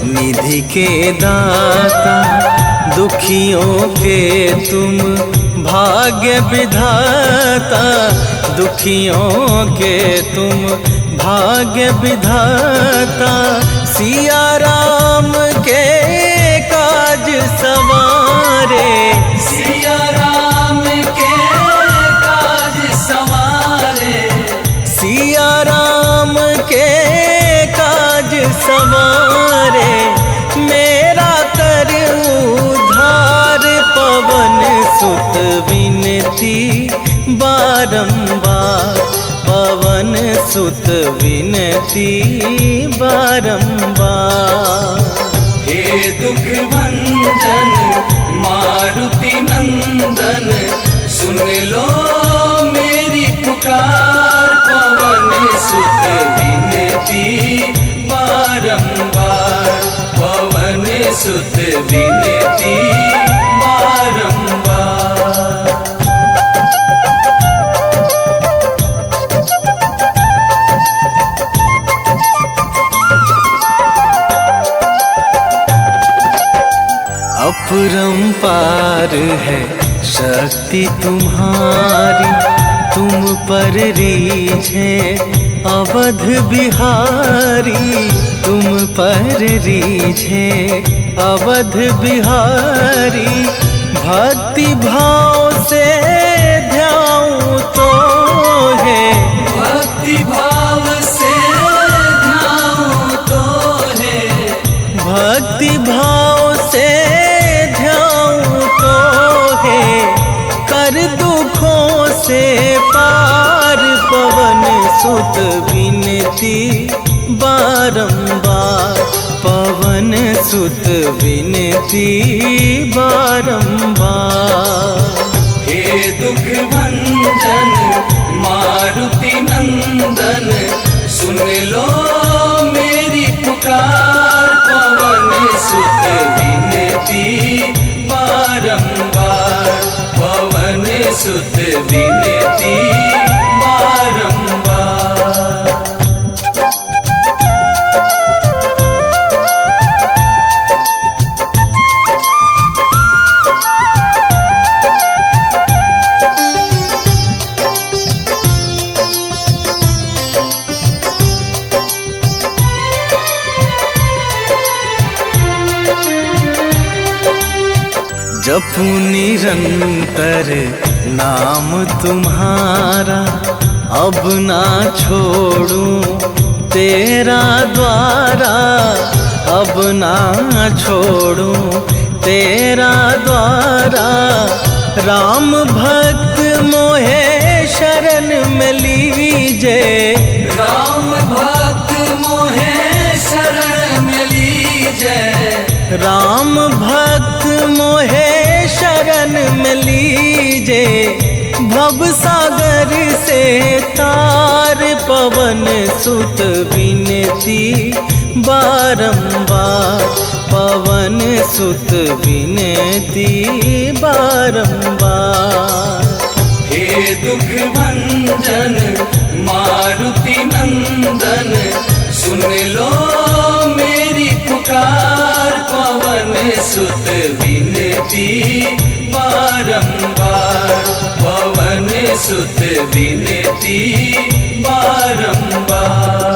निधि के दाता दुखियों के तुम भाग्य विधाता। दुखियों के तुम भाग्य विधाता। सिया राम के काज सवारे। सिया राम के काज सवारे। सिया राम के काज सवारे। मेरा कर उद्धार। पवन सुत विनती बारंबार। पवन सुत विनती बारंबार। हे दुख भंजन मारुति नंदन सुन लो मेरी सुत विनती बारंबार। अपरंपार है शक्ति तुम्हारी, तुम पर रीझे अवध बिहारी, तुम पर रीझे अवध बिहारी। भक्ति भाव से ध्याऊं तो है, भक्ति भाव से ध्याऊं तो है, भक्ति भाव से ध्याऊं तो है। कर दुखों से पार पवन सुत विनती बारंबार, पवन सुत विनती बारंबार। हे दुख भंजन मारुति नंदन, सुन लो मेरी पुकार। पवन सुत विनती बारंबार, पवन सुत विनती बारंबार। जपू निरंतर नाम तुम्हारा, अब ना छोड़ूं तेरा द्वारा, अब ना छोड़ूं तेरा द्वारा। राम भक्त मोहे शरण में लीजे, राम भक्त मोहे शरण में लीजे, राम भक्त मोहे शरण में लीजे। भव सागर से तार पवन सुत विनती बारंबार, पवन सुत विनती बारंबार। हे दुख भंजन मारुति नंदन, सुन लो मेरी पुकार। पवन सुत विनती बारंबार, पवन सुत विनती बारंबार।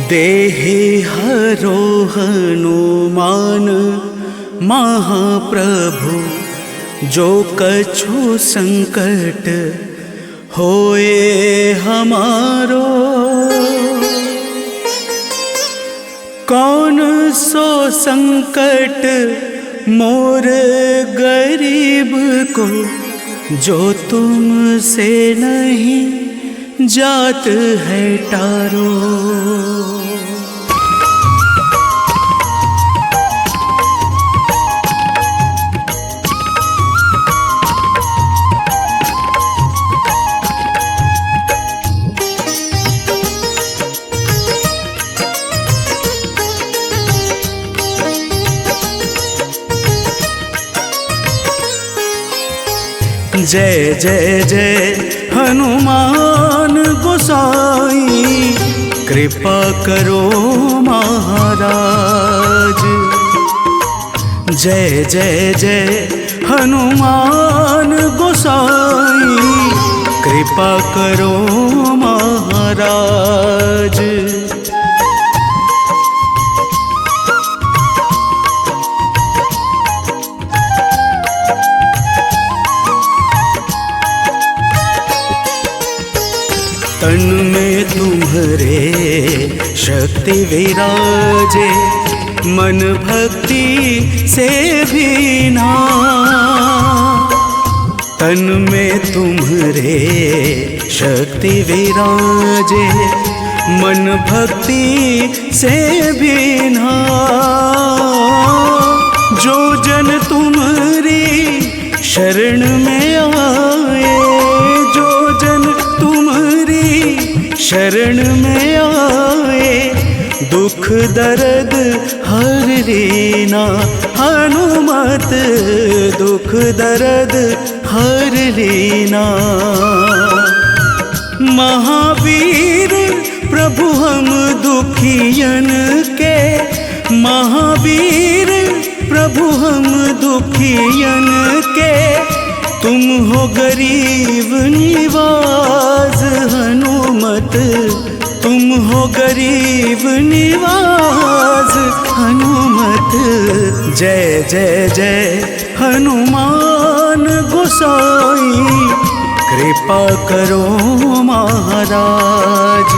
देहि हरो हनुमान महाप्रभु, जो कछु संकट होए हमारो। कौन सो संकट मोर गरीब को, जो तुमसे नहीं जात है टारो। जय जय जय हनुमान गोसाई, कृपा करो महाराज। जय जय जय हनुमान गोसाई, कृपा करो महाराज। तन में तुम्हारे शक्ति विराजे, मन भक्ति से भी ना। तन में तुम्हारे शक्ति विराजे, मन भक्ति से भीना। जो जन तुम्हारी शरण में आए, जो जन तुम्हारी शरण में आए, दुख दर्द हर लीना। हनुमत दुख दर्द हर लीना। महावीर प्रभु हम दुखियन के, महावीर प्रभु हम दुखियन के, तुम हो गरीब निवाज। हनुमत तुम हो गरीब निवाज। हनुमत जय जय जय हनुमान गोसाई, कृपा करो महाराज।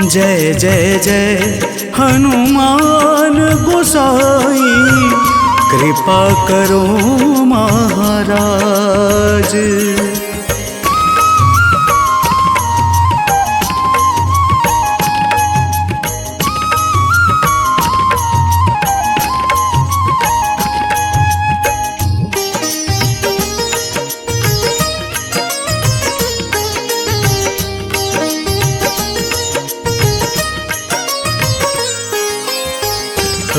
जय जय जय हनुमान गोसाई, कृपा करो महाराज।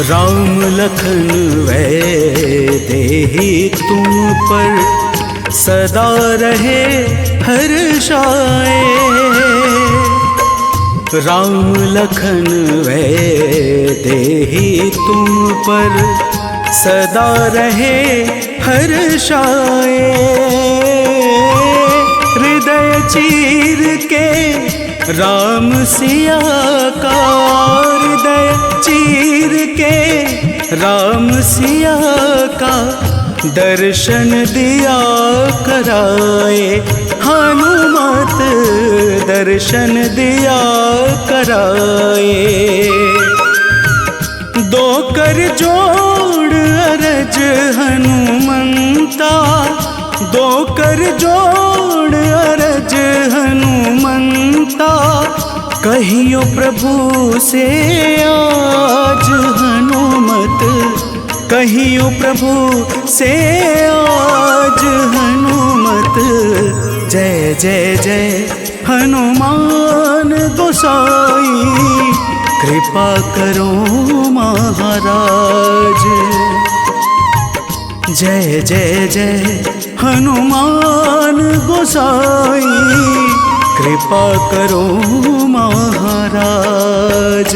राम लखन वैदेही तुम पर सदा रहे हर्षाए। राम लखन वैदेही तुम पर सदा रहे हर्षाए। हृदय चीर के राम सिया का, हृदय चीर के राम सिया का, दर्शन दिया कराए। हनुमत दर्शन दिया कराए। दो कर जोड़ अरज हनुमंता, दो कर जोड़ अरज हनुमंता, कहियो प्रभु से आज। हनुमत कहियो प्रभु से आज। हनुमत जय जय जय हनुमान गोसाई, कृपा करो महाराज। जय जय जय हनुमान गोसाई, कृपा करो महाराज।